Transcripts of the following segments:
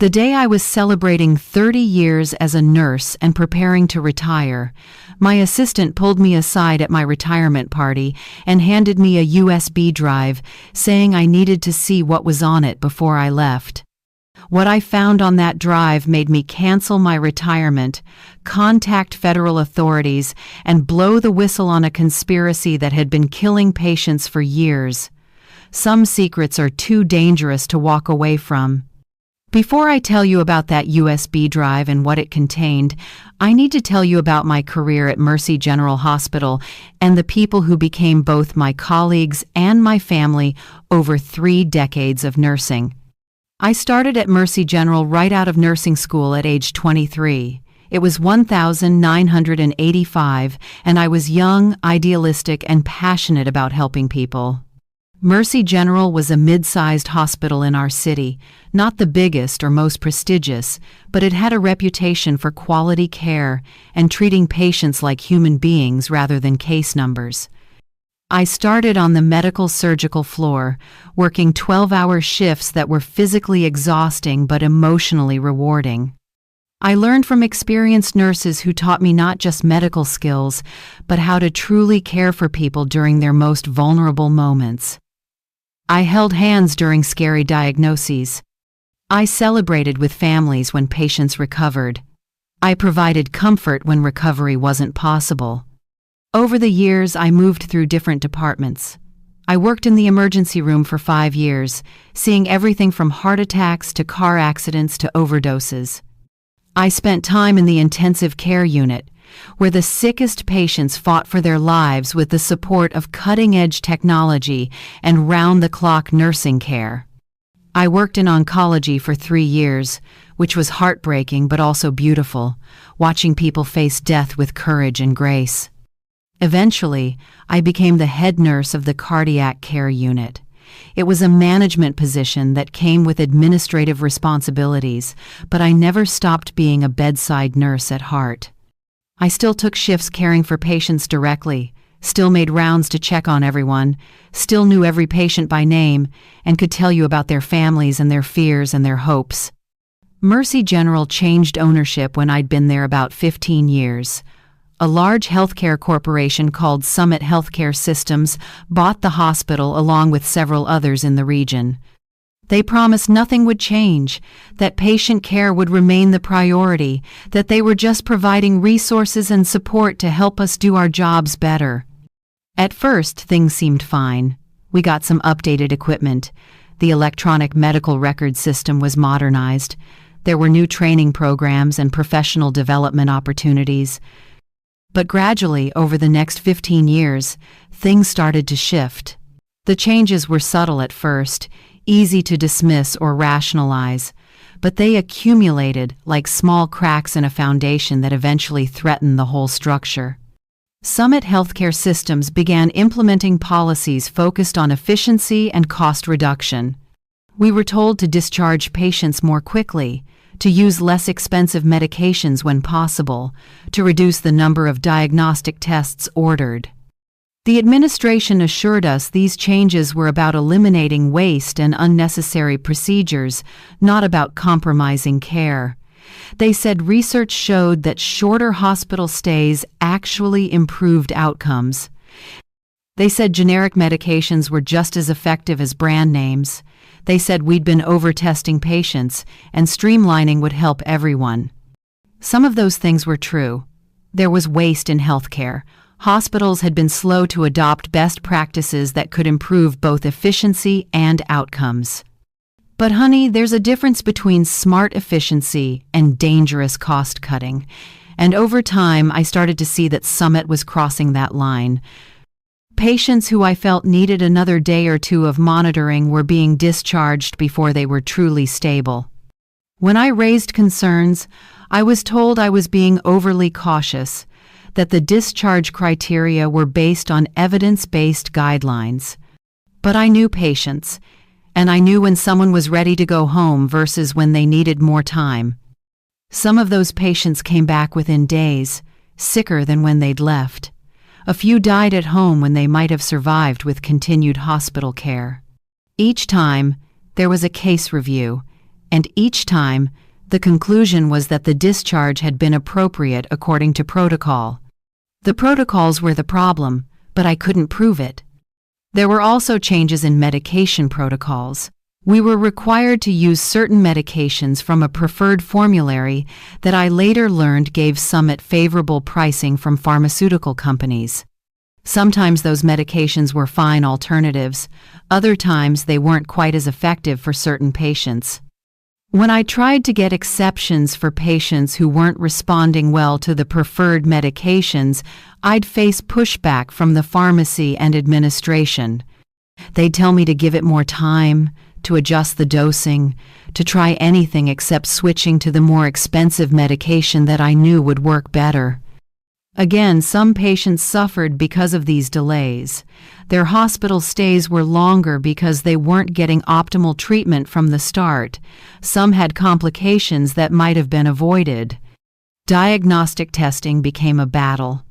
The day I was celebrating 30 years as a nurse and preparing to retire, my assistant pulled me aside at my retirement party and handed me a USB drive, saying I needed to see what was on it before I left. What I found on that drive made me cancel my retirement, contact federal authorities, and blow the whistle on a conspiracy that had been killing patients for years. Some secrets are too dangerous to walk away from. Before I tell you about that USB drive and what it contained, I need to tell you about my career at Mercy General Hospital and the people who became both my colleagues and my family over 3 decades of nursing. I started at Mercy General right out of nursing school at age 23. It was 1985, and I was young, idealistic, and passionate about helping people. Mercy General was a mid-sized hospital in our city, not the biggest or most prestigious, but it had a reputation for quality care and treating patients like human beings rather than case numbers. I started on the medical surgical floor, working 12-hour shifts that were physically exhausting but emotionally rewarding. I learned from experienced nurses who taught me not just medical skills, but how to truly care for people during their most vulnerable moments. I held hands during scary diagnoses. I celebrated with families when patients recovered. I provided comfort when recovery wasn't possible. Over the years, I moved through different departments. I worked in the emergency room for 5 years, seeing everything from heart attacks to car accidents to overdoses. I spent time in the intensive care unit, where the sickest patients fought for their lives with the support of cutting-edge technology and round-the-clock nursing care. I worked in oncology for 3 years, which was heartbreaking but also beautiful, watching people face death with courage and grace. Eventually, I became the head nurse of the cardiac care unit. It was a management position that came with administrative responsibilities, but I never stopped being a bedside nurse at heart. I still took shifts caring for patients directly, still made rounds to check on everyone, still knew every patient by name, and could tell you about their families and their fears and their hopes. Mercy General changed ownership when I'd been there about 15 years. A large healthcare corporation called Summit Healthcare Systems bought the hospital along with several others in the region. They promised nothing would change, that patient care would remain the priority, that they were just providing resources and support to help us do our jobs better. At first, things seemed fine. We got some updated equipment. The electronic medical record system was modernized. There were new training programs and professional development opportunities. But gradually, over the next 15 years, things started to shift. The changes were subtle at first, easy to dismiss or rationalize, but they accumulated like small cracks in a foundation that eventually threatened the whole structure. Summit Healthcare Systems began implementing policies focused on efficiency and cost reduction. We were told to discharge patients more quickly, to use less expensive medications when possible, to reduce the number of diagnostic tests ordered. The administration assured us these changes were about eliminating waste and unnecessary procedures, not about compromising care. They said research showed that shorter hospital stays actually improved outcomes. They said generic medications were just as effective as brand names. They said we'd been over-testing patients, and streamlining would help everyone. Some of those things were true. There was waste in healthcare. Hospitals had been slow to adopt best practices that could improve both efficiency and outcomes. But honey, there's a difference between smart efficiency and dangerous cost-cutting. And over time, I started to see that Summit was crossing that line. Patients who I felt needed another day or two of monitoring were being discharged before they were truly stable. When I raised concerns, I was told I was being overly cautious, that the discharge criteria were based on evidence-based guidelines. But I knew patients, and I knew when someone was ready to go home versus when they needed more time. Some of those patients came back within days, sicker than when they'd left. A few died at home when they might have survived with continued hospital care. Each time, there was a case review, and each time, the conclusion was that the discharge had been appropriate according to protocol. The protocols were the problem, but I couldn't prove it. There were also changes in medication protocols. We were required to use certain medications from a preferred formulary that I later learned gave Summit favorable pricing from pharmaceutical companies. Sometimes those medications were fine alternatives, other times they weren't quite as effective for certain patients. When I tried to get exceptions for patients who weren't responding well to the preferred medications, I'd face pushback from the pharmacy and administration. They'd tell me to give it more time, to adjust the dosing, to try anything except switching to the more expensive medication that I knew would work better. Again, some patients suffered because of these delays. Their hospital stays were longer because they weren't getting optimal treatment from the start. Some had complications that might have been avoided. Diagnostic testing became a battle.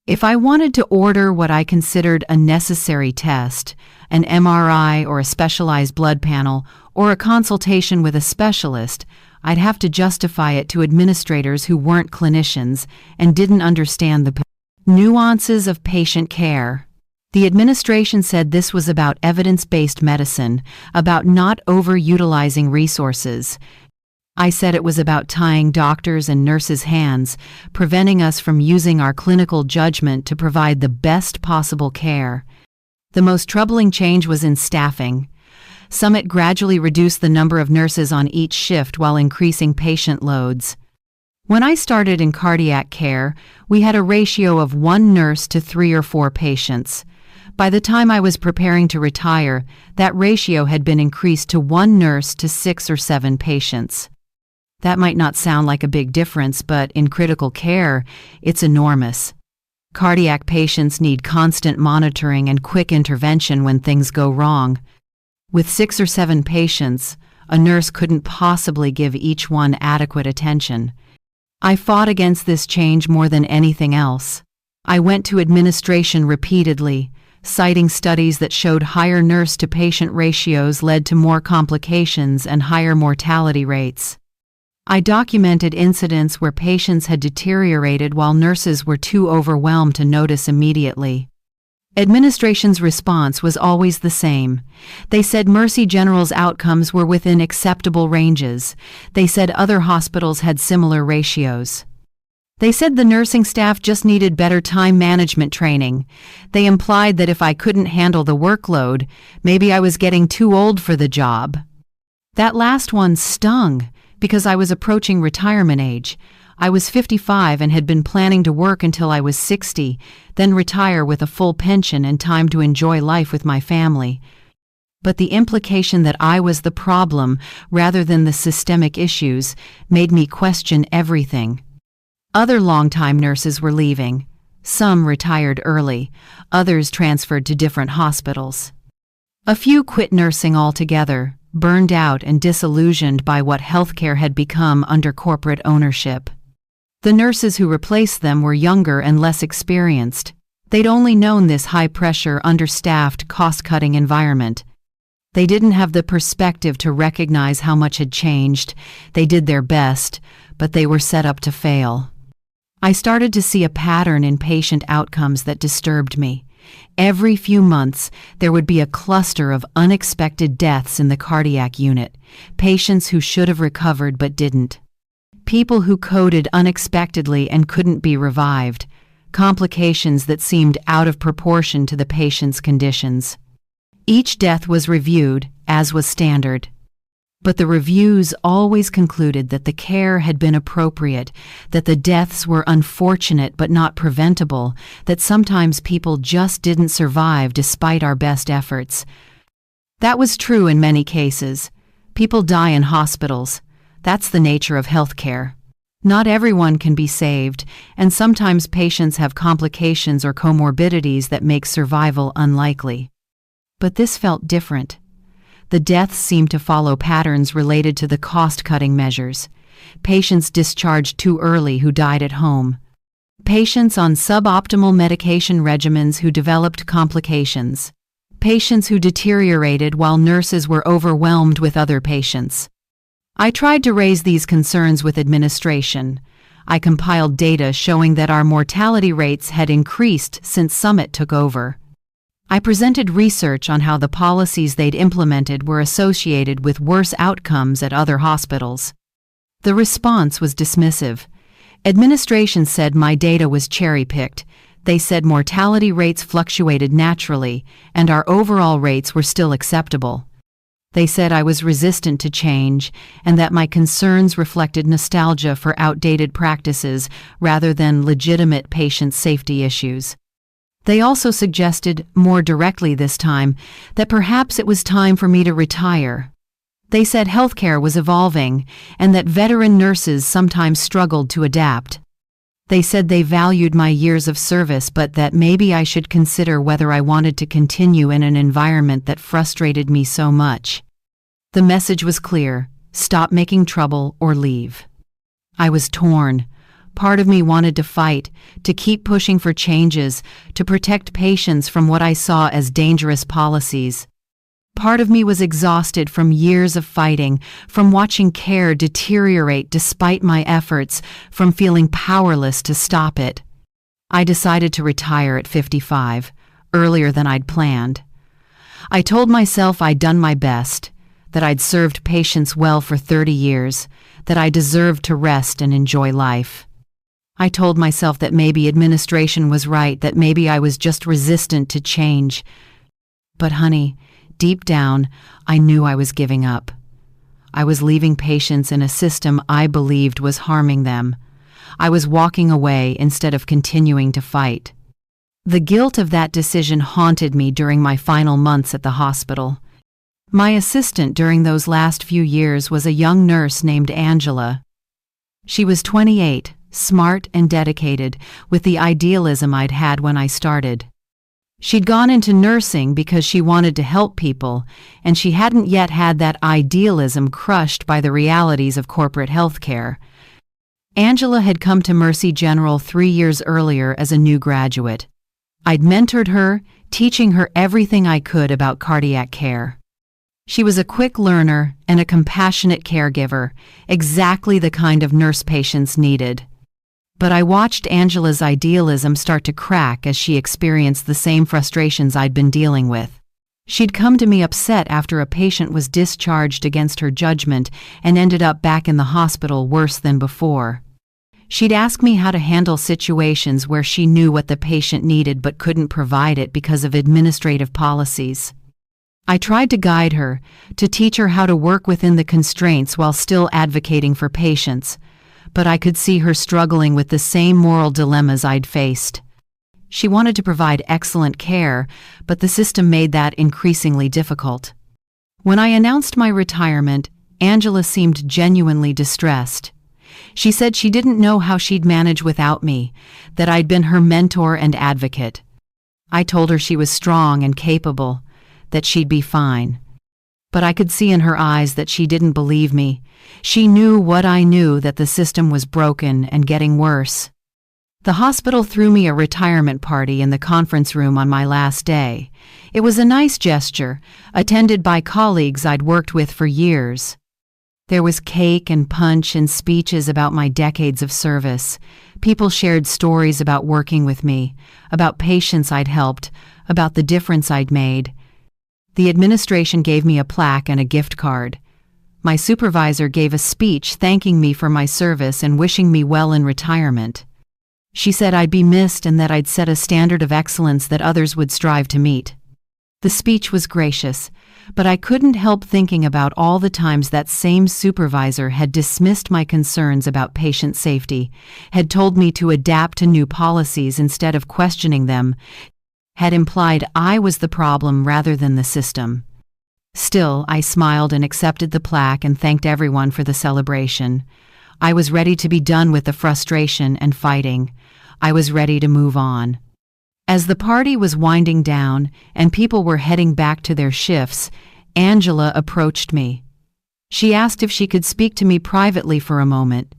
If I wanted to order what I considered a necessary test, an MRI or a specialized blood panel, or a consultation with a specialist, I'd have to justify it to administrators who weren't clinicians and didn't understand the nuances of patient care. The administration said this was about evidence-based medicine, about not overutilizing resources. I said it was about tying doctors' and nurses' hands, preventing us from using our clinical judgment to provide the best possible care. The most troubling change was in staffing. Summit gradually reduced the number of nurses on each shift while increasing patient loads. When I started in cardiac care, we had a ratio of 1 nurse to 3 or 4 patients. By the time I was preparing to retire, that ratio had been increased to 1 nurse to 6 or 7 patients. That might not sound like a big difference, but in critical care, it's enormous. Cardiac patients need constant monitoring and quick intervention when things go wrong. With 6 or 7 patients, a nurse couldn't possibly give each one adequate attention. I fought against this change more than anything else. I went to administration repeatedly, citing studies that showed higher nurse-to-patient ratios led to more complications and higher mortality rates. I documented incidents where patients had deteriorated while nurses were too overwhelmed to notice immediately. Administration's response was always the same. They said Mercy General's outcomes were within acceptable ranges. They said other hospitals had similar ratios. They said the nursing staff just needed better time management training. They implied that if I couldn't handle the workload, maybe I was getting too old for the job. That last one stung because I was approaching retirement age. I was 55 and had been planning to work until I was 60, then retire with a full pension and time to enjoy life with my family. But the implication that I was the problem rather than the systemic issues made me question everything. Other longtime nurses were leaving. Some retired early, others transferred to different hospitals. A few quit nursing altogether, burned out and disillusioned by what healthcare had become under corporate ownership. The nurses who replaced them were younger and less experienced. They'd only known this high-pressure, understaffed, cost-cutting environment. They didn't have the perspective to recognize how much had changed. They did their best, but they were set up to fail. I started to see a pattern in patient outcomes that disturbed me. Every few months, there would be a cluster of unexpected deaths in the cardiac unit, patients who should have recovered but didn't. People who coded unexpectedly and couldn't be revived, complications that seemed out of proportion to the patient's conditions. Each death was reviewed, as was standard. But the reviews always concluded that the care had been appropriate, that the deaths were unfortunate but not preventable, that sometimes people just didn't survive despite our best efforts. That was true in many cases. People die in hospitals. That's the nature of healthcare. Not everyone can be saved, and sometimes patients have complications or comorbidities that make survival unlikely. But this felt different. The deaths seemed to follow patterns related to the cost-cutting measures. Patients discharged too early who died at home. Patients on suboptimal medication regimens who developed complications. Patients who deteriorated while nurses were overwhelmed with other patients. I tried to raise these concerns with administration. I compiled data showing that our mortality rates had increased since Summit took over. I presented research on how the policies they'd implemented were associated with worse outcomes at other hospitals. The response was dismissive. Administration said my data was cherry-picked. They said mortality rates fluctuated naturally, and our overall rates were still acceptable. They said I was resistant to change, and that my concerns reflected nostalgia for outdated practices rather than legitimate patient safety issues. They also suggested, more directly this time, that perhaps it was time for me to retire. They said healthcare was evolving, and that veteran nurses sometimes struggled to adapt. They said they valued my years of service, but that maybe I should consider whether I wanted to continue in an environment that frustrated me so much. The message was clear: stop making trouble or leave. I was torn. Part of me wanted to fight, to keep pushing for changes, to protect patients from what I saw as dangerous policies. Part of me was exhausted from years of fighting, from watching care deteriorate despite my efforts, from feeling powerless to stop it. I decided to retire at 55, earlier than I'd planned. I told myself I'd done my best, that I'd served patients well for 30 years, that I deserved to rest and enjoy life. I told myself that maybe administration was right, that maybe I was just resistant to change. But honey, deep down, I knew I was giving up. I was leaving patients in a system I believed was harming them. I was walking away instead of continuing to fight. The guilt of that decision haunted me during my final months at the hospital. My assistant during those last few years was a young nurse named Angela. She was 28, smart and dedicated, with the idealism I'd had when I started. She'd gone into nursing because she wanted to help people, and she hadn't yet had that idealism crushed by the realities of corporate healthcare. Angela had come to Mercy General 3 years earlier as a new graduate. I'd mentored her, teaching her everything I could about cardiac care. She was a quick learner and a compassionate caregiver, exactly the kind of nurse patients needed. But I watched Angela's idealism start to crack as she experienced the same frustrations I'd been dealing with. She'd come to me upset after a patient was discharged against her judgment and ended up back in the hospital worse than before. She'd ask me how to handle situations where she knew what the patient needed but couldn't provide it because of administrative policies. I tried to guide her, to teach her how to work within the constraints while still advocating for patients, but I could see her struggling with the same moral dilemmas I'd faced. She wanted to provide excellent care, but the system made that increasingly difficult. When I announced my retirement, Angela seemed genuinely distressed. She said she didn't know how she'd manage without me, that I'd been her mentor and advocate. I told her she was strong and capable, that she'd be fine. But I could see in her eyes that she didn't believe me. She knew what I knew, that the system was broken and getting worse. The hospital threw me a retirement party in the conference room on my last day. It was a nice gesture, attended by colleagues I'd worked with for years. There was cake and punch and speeches about my decades of service. People shared stories about working with me, about patients I'd helped, about the difference I'd made. The administration gave me a plaque and a gift card. My supervisor gave a speech thanking me for my service and wishing me well in retirement. She said I'd be missed and that I'd set a standard of excellence that others would strive to meet. The speech was gracious, but I couldn't help thinking about all the times that same supervisor had dismissed my concerns about patient safety, had told me to adapt to new policies instead of questioning them, had implied I was the problem rather than the system. Still, I smiled and accepted the plaque and thanked everyone for the celebration. I was ready to be done with the frustration and fighting. I was ready to move on. As the party was winding down and people were heading back to their shifts, Angela approached me. She asked if she could speak to me privately for a moment.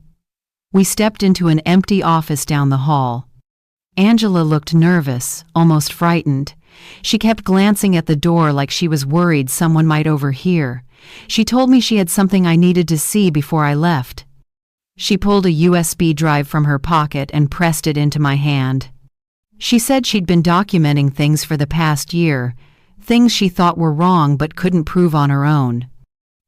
We stepped into an empty office down the hall. Angela looked nervous, almost frightened. She kept glancing at the door like she was worried someone might overhear. She told me she had something I needed to see before I left. She pulled a USB drive from her pocket and pressed it into my hand. She said she'd been documenting things for the past year, things she thought were wrong but couldn't prove on her own.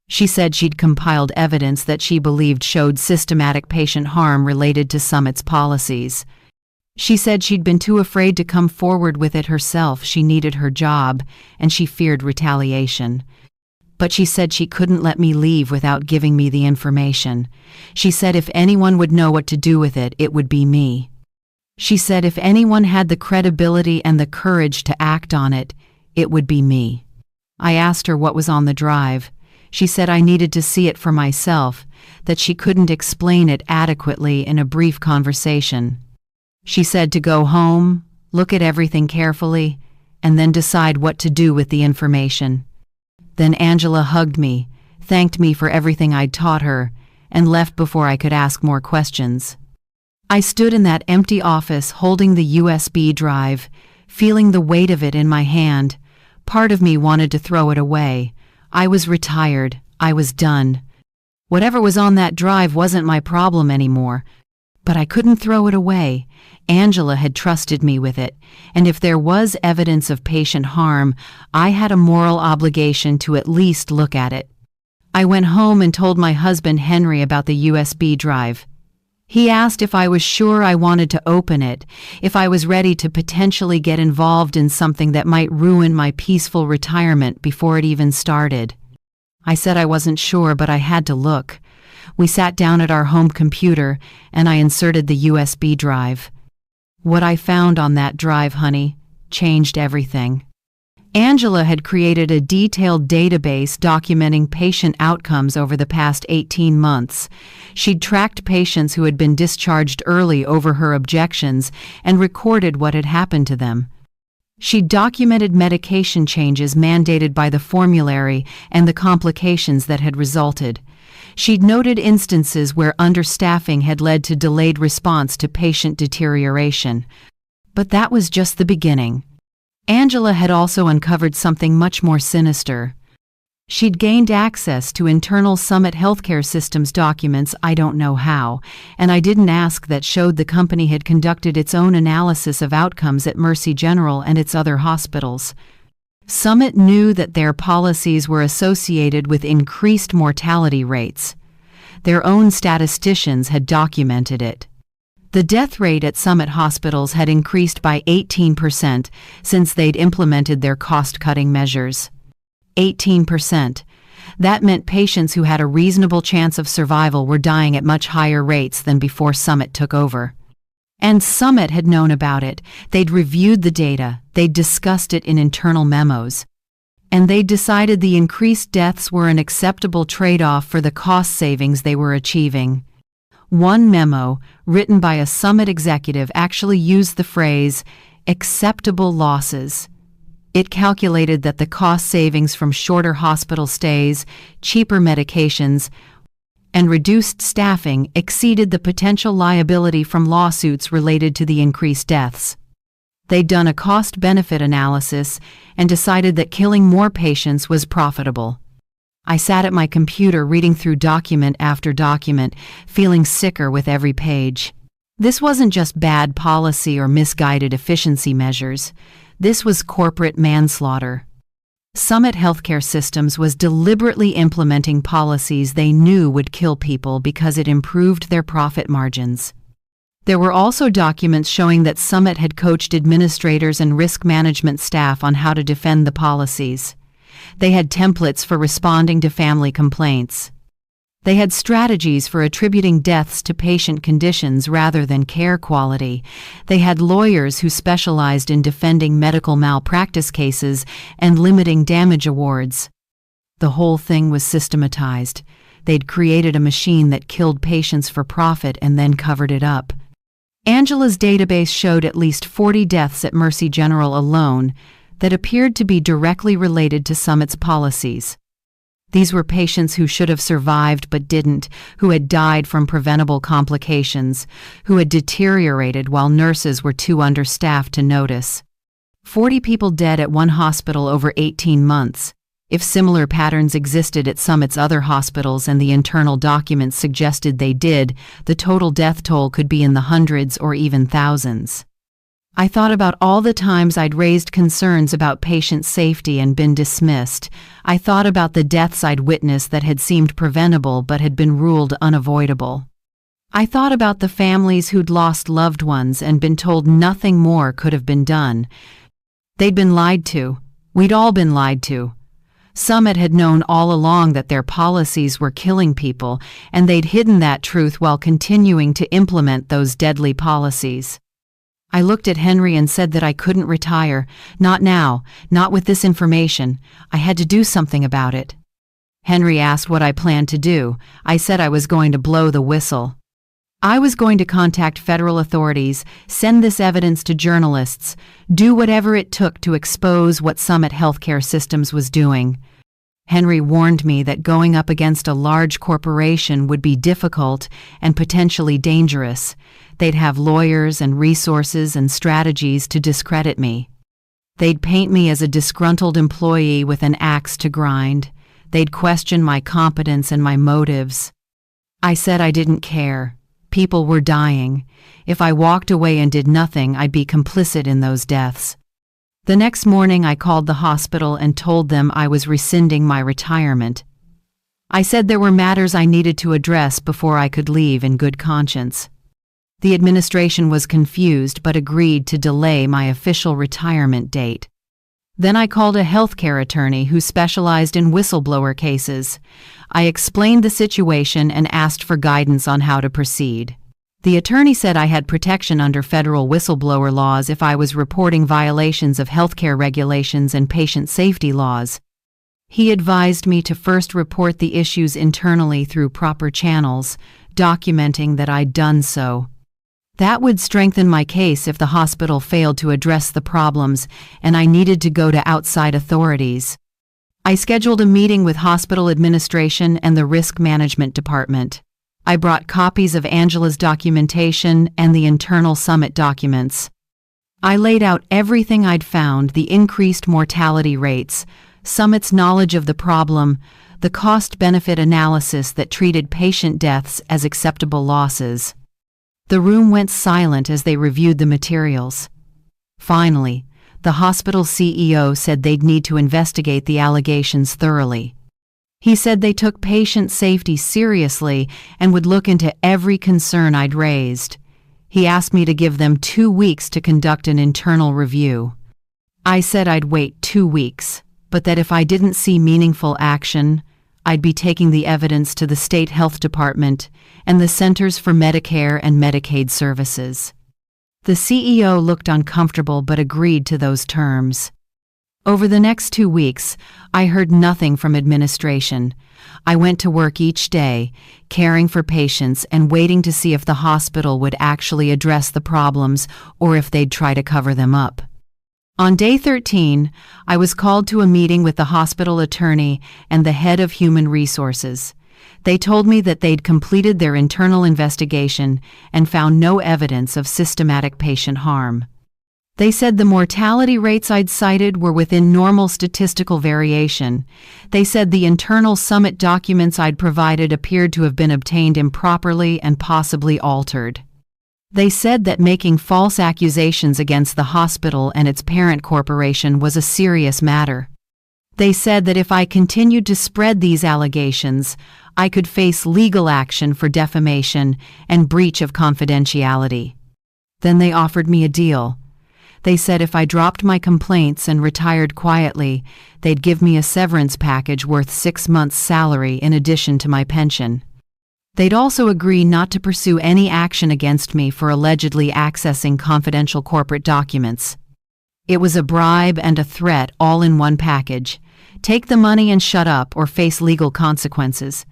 She said she'd compiled evidence that she believed showed systematic patient harm related to Summit's policies. She said she'd been too afraid to come forward with it herself. She needed her job, and she feared retaliation. But she said she couldn't let me leave without giving me the information. She said if anyone would know what to do with it, it would be me. She said if anyone had the credibility and the courage to act on it, it would be me. I asked her what was on the drive. She said I needed to see it for myself, that she couldn't explain it adequately in a brief conversation. She said to go home, look at everything carefully, and then decide what to do with the information. Then Angela hugged me, thanked me for everything I'd taught her, and left before I could ask more questions. I stood in that empty office holding the USB drive, feeling the weight of it in my hand. Part of me wanted to throw it away. I was retired. I was done. Whatever was on that drive wasn't my problem anymore. But I couldn't throw it away. Angela had trusted me with it, and if there was evidence of patient harm, I had a moral obligation to at least look at it. I went home and told my husband Henry about the USB drive. He asked if I was sure I wanted to open it, if I was ready to potentially get involved in something that might ruin my peaceful retirement before it even started. I said I wasn't sure, but I had to look. We sat down at our home computer, and I inserted the USB drive. What I found on that drive, honey, changed everything. Angela had created a detailed database documenting patient outcomes over the past 18 months. She'd tracked patients who had been discharged early over her objections and recorded what had happened to them. She'd documented medication changes mandated by the formulary and the complications that had resulted. She'd noted instances where understaffing had led to delayed response to patient deterioration. But that was just the beginning. Angela had also uncovered something much more sinister. She'd gained access to internal Summit Healthcare Systems documents, I don't know how, and I didn't ask, that showed the company had conducted its own analysis of outcomes at Mercy General and its other hospitals. Summit knew that their policies were associated with increased mortality rates. Their own statisticians had documented it. The death rate at Summit hospitals had increased by 18% since they'd implemented their cost-cutting measures. 18%. That meant patients who had a reasonable chance of survival were dying at much higher rates than before Summit took over. And Summit had known about it. They'd reviewed the data, they'd discussed it in internal memos. And they'd decided the increased deaths were an acceptable trade-off for the cost savings they were achieving. One memo, written by a Summit executive, actually used the phrase, acceptable losses. It calculated that the cost savings from shorter hospital stays, cheaper medications, and reduced staffing exceeded the potential liability from lawsuits related to the increased deaths. They'd done a cost-benefit analysis and decided that killing more patients was profitable. I sat at my computer reading through document after document, feeling sicker with every page. This wasn't just bad policy or misguided efficiency measures. This was corporate manslaughter. Summit Healthcare Systems was deliberately implementing policies they knew would kill people because it improved their profit margins. There were also documents showing that Summit had coached administrators and risk management staff on how to defend the policies. They had templates for responding to family complaints. They had strategies for attributing deaths to patient conditions rather than care quality. They had lawyers who specialized in defending medical malpractice cases and limiting damage awards. The whole thing was systematized. They'd created a machine that killed patients for profit and then covered it up. Angela's database showed at least 40 deaths at Mercy General alone that appeared to be directly related to Summit's policies. These were patients who should have survived but didn't, who had died from preventable complications, who had deteriorated while nurses were too understaffed to notice. 40 people dead at one hospital over 18 months. If similar patterns existed at Summit's other hospitals and the internal documents suggested they did, the total death toll could be in the hundreds or even thousands. I thought about all the times I'd raised concerns about patient safety and been dismissed. I thought about the deaths I'd witnessed that had seemed preventable but had been ruled unavoidable. I thought about the families who'd lost loved ones and been told nothing more could have been done. They'd been lied to. We'd all been lied to. Summit had known all along that their policies were killing people, and they'd hidden that truth while continuing to implement those deadly policies. I looked at Henry and said that I couldn't retire. Not now, not with this information. I had to do something about it. Henry asked what I planned to do. I said I was going to blow the whistle. I was going to contact federal authorities, send this evidence to journalists, do whatever it took to expose what Summit Healthcare Systems was doing. Henry warned me that going up against a large corporation would be difficult and potentially dangerous. They'd have lawyers and resources and strategies to discredit me. They'd paint me as a disgruntled employee with an axe to grind. They'd question my competence and my motives. I said I didn't care. People were dying. If I walked away and did nothing, I'd be complicit in those deaths. The next morning, I called the hospital and told them I was rescinding my retirement. I said there were matters I needed to address before I could leave in good conscience. The administration was confused but agreed to delay my official retirement date. Then I called a healthcare attorney who specialized in whistleblower cases. I explained the situation and asked for guidance on how to proceed. The attorney said I had protection under federal whistleblower laws if I was reporting violations of healthcare regulations and patient safety laws. He advised me to first report the issues internally through proper channels, documenting that I'd done so. That would strengthen my case if the hospital failed to address the problems and I needed to go to outside authorities. I scheduled a meeting with hospital administration and the risk management department. I brought copies of Angela's documentation and the internal Summit documents. I laid out everything I'd found: the increased mortality rates, Summit's knowledge of the problem, the cost-benefit analysis that treated patient deaths as acceptable losses. The room went silent as they reviewed the materials. Finally, the hospital CEO said they'd need to investigate the allegations thoroughly. He said they took patient safety seriously and would look into every concern I'd raised. He asked me to give them 2 weeks to conduct an internal review. I said I'd wait 2 weeks, but that if I didn't see meaningful action, I'd be taking the evidence to the state health department and the Centers for Medicare and Medicaid Services. The CEO looked uncomfortable but agreed to those terms. Over the next 2 weeks, I heard nothing from administration. I went to work each day, caring for patients and waiting to see if the hospital would actually address the problems or if they'd try to cover them up. On day 13, I was called to a meeting with the hospital attorney and the head of human resources. They told me that they'd completed their internal investigation and found no evidence of systematic patient harm. They said the mortality rates I'd cited were within normal statistical variation. They said the internal Summit documents I'd provided appeared to have been obtained improperly and possibly altered. They said that making false accusations against the hospital and its parent corporation was a serious matter. They said that if I continued to spread these allegations, I could face legal action for defamation and breach of confidentiality. Then they offered me a deal. They said if I dropped my complaints and retired quietly, they'd give me a severance package worth 6 months' salary in addition to my pension. They'd also agree not to pursue any action against me for allegedly accessing confidential corporate documents. It was a bribe and a threat all in one package. Take the money and shut up or face legal consequences.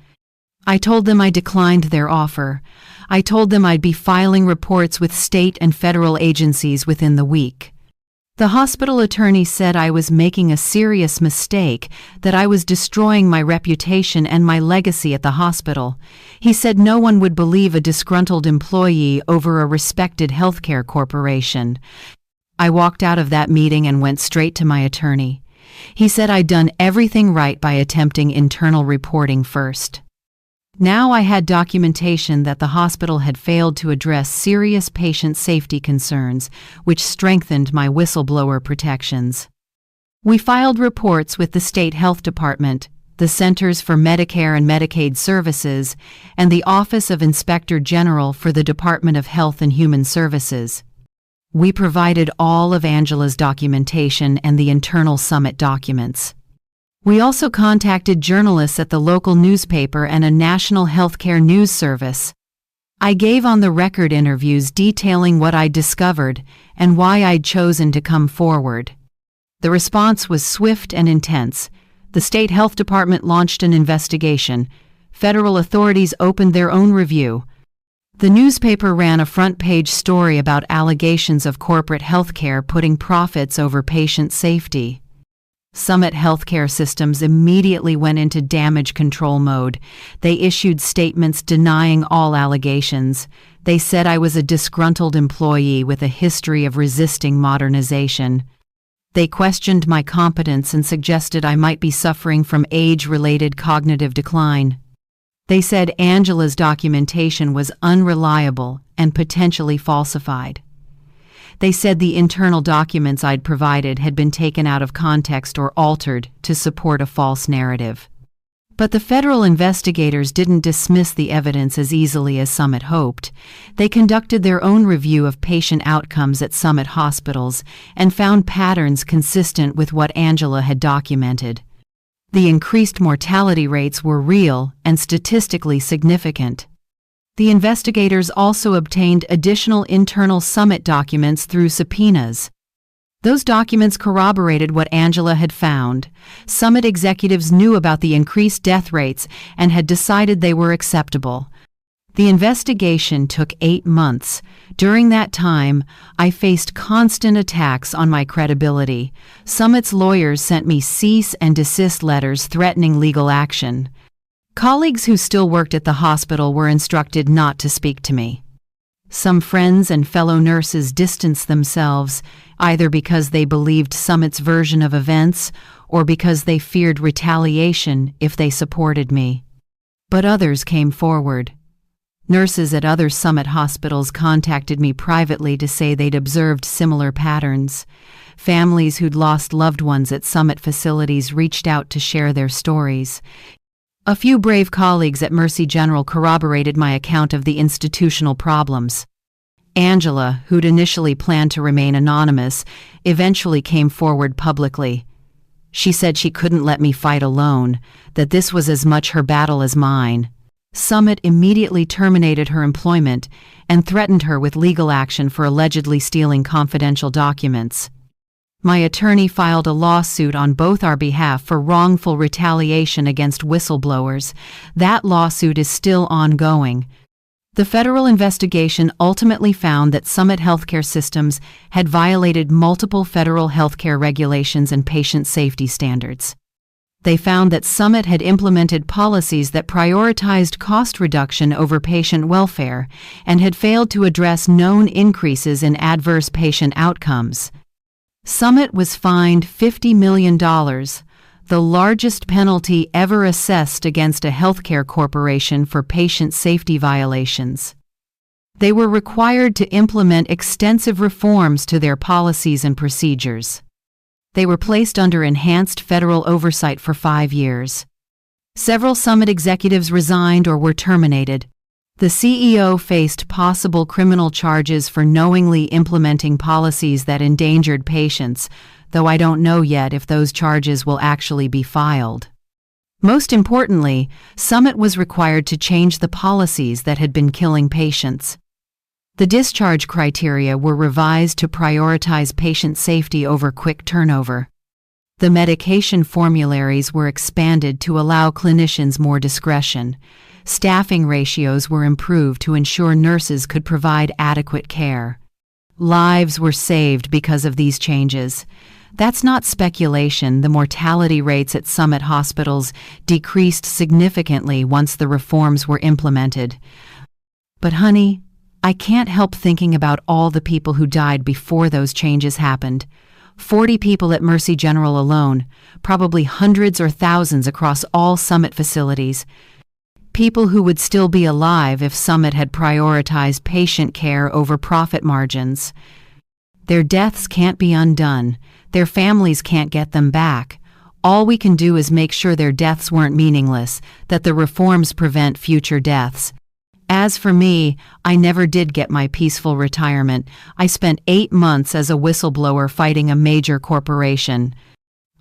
I told them I declined their offer. I told them I'd be filing reports with state and federal agencies within the week. The hospital attorney said I was making a serious mistake, that I was destroying my reputation and my legacy at the hospital. He said no one would believe a disgruntled employee over a respected healthcare corporation. I walked out of that meeting and went straight to my attorney. He said I'd done everything right by attempting internal reporting first. Now I had documentation that the hospital had failed to address serious patient safety concerns, which strengthened my whistleblower protections. We filed reports with the state health department, the Centers for Medicare and Medicaid Services, and the Office of Inspector General for the Department of Health and Human Services. We provided all of Angela's documentation and the internal summit documents. We also contacted journalists at the local newspaper and a national healthcare news service. I gave on-the-record interviews detailing what I'd discovered and why I'd chosen to come forward. The response was swift and intense. The state health department launched an investigation. Federal authorities opened their own review. The newspaper ran a front-page story about allegations of corporate healthcare putting profits over patient safety. Summit Healthcare Systems immediately went into damage control mode. They issued statements denying all allegations. They said I was a disgruntled employee with a history of resisting modernization. They questioned my competence and suggested I might be suffering from age-related cognitive decline. They said Angela's documentation was unreliable and potentially falsified. They said the internal documents I'd provided had been taken out of context or altered to support a false narrative. But the federal investigators didn't dismiss the evidence as easily as Summit hoped. They conducted their own review of patient outcomes at Summit hospitals and found patterns consistent with what Angela had documented. The increased mortality rates were real and statistically significant. The investigators also obtained additional internal Summit documents through subpoenas. Those documents corroborated what Angela had found. Summit executives knew about the increased death rates and had decided they were acceptable. The investigation took 8 months. During that time, I faced constant attacks on my credibility. Summit's lawyers sent me cease and desist letters threatening legal action. Colleagues who still worked at the hospital were instructed not to speak to me. Some friends and fellow nurses distanced themselves, either because they believed Summit's version of events or because they feared retaliation if they supported me. But others came forward. Nurses at other Summit hospitals contacted me privately to say they'd observed similar patterns. Families who'd lost loved ones at Summit facilities reached out to share their stories. A few brave colleagues at Mercy General corroborated my account of the institutional problems. Angela, who'd initially planned to remain anonymous, eventually came forward publicly. She said she couldn't let me fight alone, that this was as much her battle as mine. Summit immediately terminated her employment and threatened her with legal action for allegedly stealing confidential documents. My attorney filed a lawsuit on both our behalf for wrongful retaliation against whistleblowers. That lawsuit is still ongoing. The federal investigation ultimately found that Summit Healthcare Systems had violated multiple federal healthcare regulations and patient safety standards. They found that Summit had implemented policies that prioritized cost reduction over patient welfare and had failed to address known increases in adverse patient outcomes. Summit was fined $50 million, the largest penalty ever assessed against a healthcare corporation for patient safety violations. They were required to implement extensive reforms to their policies and procedures. They were placed under enhanced federal oversight for 5 years. Several Summit executives resigned or were terminated. The CEO faced possible criminal charges for knowingly implementing policies that endangered patients, though I don't know yet if those charges will actually be filed. Most importantly, Summit was required to change the policies that had been killing patients. The discharge criteria were revised to prioritize patient safety over quick turnover. The medication formularies were expanded to allow clinicians more discretion. Staffing ratios were improved to ensure nurses could provide adequate care. Lives were saved because of these changes. That's not speculation. The mortality rates at Summit hospitals decreased significantly once the reforms were implemented. But honey, I can't help thinking about all the people who died before those changes happened. 40 people at Mercy General alone, probably hundreds or thousands across all Summit facilities. People who would still be alive if Summit had prioritized patient care over profit margins. Their deaths can't be undone. Their families can't get them back. All we can do is make sure their deaths weren't meaningless, that the reforms prevent future deaths. As for me, I never did get my peaceful retirement. I spent 8 months as a whistleblower fighting a major corporation.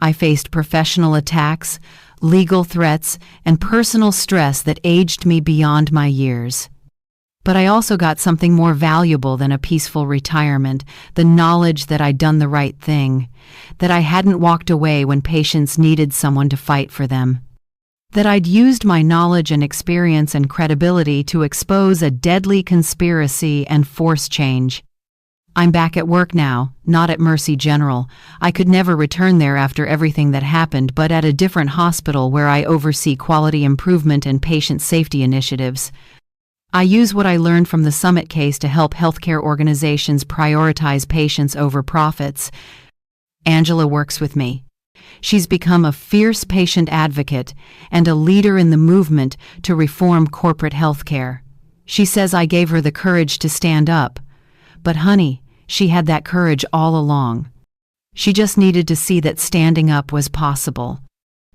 I faced professional attacks, legal threats, and personal stress that aged me beyond my years. But I also got something more valuable than a peaceful retirement, the knowledge that I'd done the right thing, that I hadn't walked away when patients needed someone to fight for them, that I'd used my knowledge and experience and credibility to expose a deadly conspiracy and force change. I'm back at work now, not at Mercy General. I could never return there after everything that happened, but at a different hospital where I oversee quality improvement and patient safety initiatives. I use what I learned from the Summit case to help healthcare organizations prioritize patients over profits. Angela works with me. She's become a fierce patient advocate and a leader in the movement to reform corporate healthcare. She says I gave her the courage to stand up. But honey, she had that courage all along. She just needed to see that standing up was possible.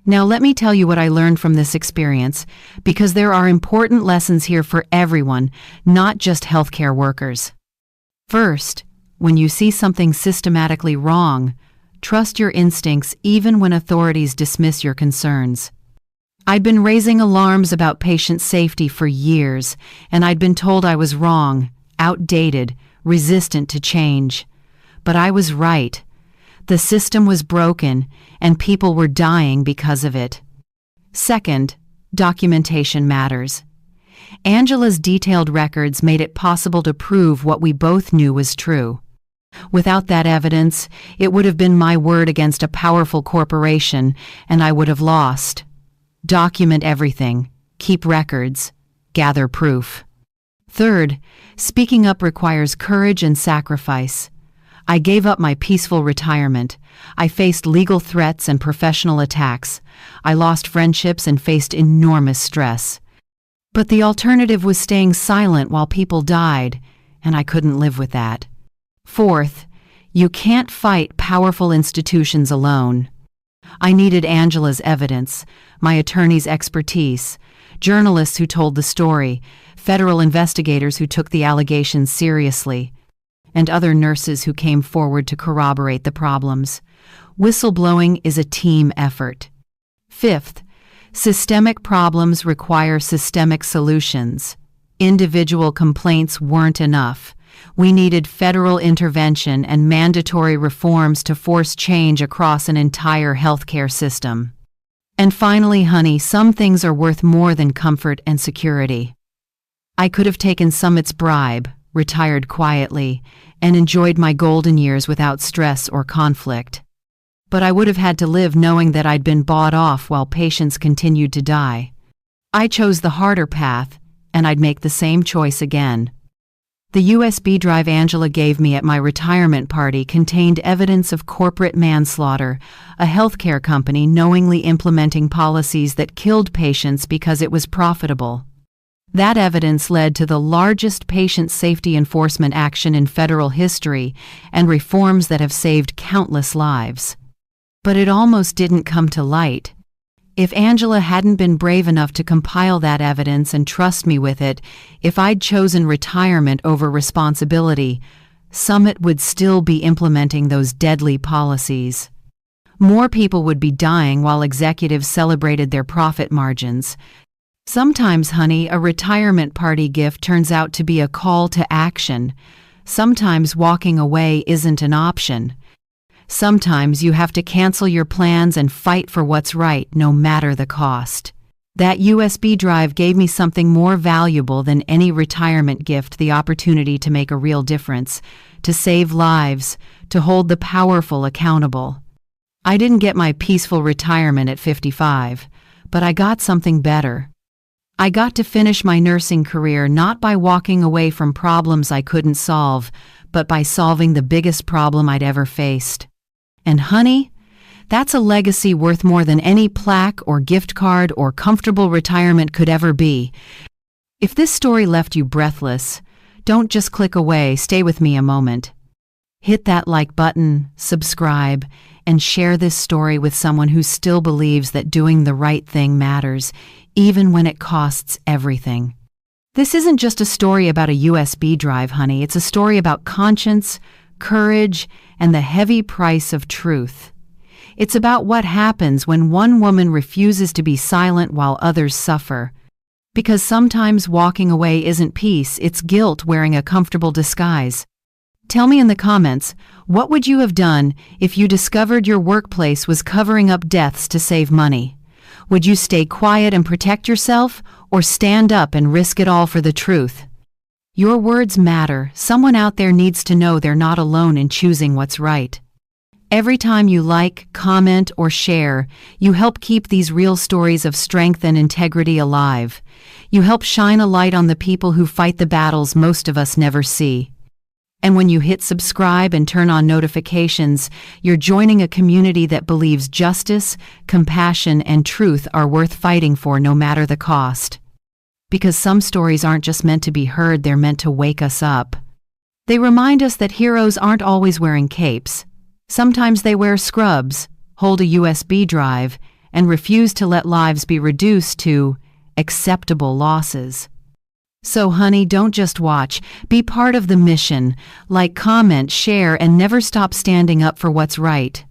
Now let me tell you what I learned from this experience, because there are important lessons here for everyone, not just healthcare workers. First, when you see something systematically wrong, trust your instincts even when authorities dismiss your concerns. I'd been raising alarms about patient safety for years, and I'd been told I was wrong, outdated, resistant to change. But I was right. The system was broken, and people were dying because of it. Second, documentation matters. Angela's detailed records made it possible to prove what we both knew was true. Without that evidence, it would have been my word against a powerful corporation, and I would have lost. Document everything, keep records, gather proof. Third, speaking up requires courage and sacrifice. I gave up my peaceful retirement. I faced legal threats and professional attacks. I lost friendships and faced enormous stress. But the alternative was staying silent while people died, and I couldn't live with that. Fourth, you can't fight powerful institutions alone. I needed Angela's evidence, my attorney's expertise, journalists who told the story, federal investigators who took the allegations seriously, and other nurses who came forward to corroborate the problems. Whistleblowing is a team effort. Fifth, systemic problems require systemic solutions. Individual complaints weren't enough. We needed federal intervention and mandatory reforms to force change across an entire healthcare system. And finally, honey, some things are worth more than comfort and security. I could have taken Summit's bribe, retired quietly, and enjoyed my golden years without stress or conflict. But I would have had to live knowing that I'd been bought off while patients continued to die. I chose the harder path, and I'd make the same choice again. The USB drive Angela gave me at my retirement party contained evidence of corporate manslaughter, a healthcare company knowingly implementing policies that killed patients because it was profitable. That evidence led to the largest patient safety enforcement action in federal history and reforms that have saved countless lives. But it almost didn't come to light. If Angela hadn't been brave enough to compile that evidence and trust me with it, if I'd chosen retirement over responsibility, Summit would still be implementing those deadly policies. More people would be dying while executives celebrated their profit margins. Sometimes, honey, a retirement party gift turns out to be a call to action. Sometimes walking away isn't an option. Sometimes you have to cancel your plans and fight for what's right, no matter the cost. That USB drive gave me something more valuable than any retirement gift: the opportunity to make a real difference, to save lives, to hold the powerful accountable. I didn't get my peaceful retirement at 55, but I got something better. I got to finish my nursing career not by walking away from problems I couldn't solve, but by solving the biggest problem I'd ever faced. And honey, that's a legacy worth more than any plaque or gift card or comfortable retirement could ever be. If this story left you breathless, don't just click away, stay with me a moment. Hit that like button, subscribe, and share this story with someone who still believes that doing the right thing matters, even when it costs everything. This isn't just a story about a USB drive, honey. It's a story about conscience, courage, and the heavy price of truth. It's about what happens when one woman refuses to be silent while others suffer. Because sometimes walking away isn't peace, it's guilt wearing a comfortable disguise. Tell me in the comments, what would you have done if you discovered your workplace was covering up deaths to save money? Would you stay quiet and protect yourself, or stand up and risk it all for the truth? Your words matter. Someone out there needs to know they're not alone in choosing what's right. Every time you like, comment, or share, you help keep these real stories of strength and integrity alive. You help shine a light on the people who fight the battles most of us never see. And when you hit subscribe and turn on notifications, you're joining a community that believes justice, compassion, and truth are worth fighting for no matter the cost. Because some stories aren't just meant to be heard, they're meant to wake us up. They remind us that heroes aren't always wearing capes. Sometimes they wear scrubs, hold a USB drive, and refuse to let lives be reduced to acceptable losses. So honey, don't just watch, be part of the mission. Like, comment, share, and never stop standing up for what's right.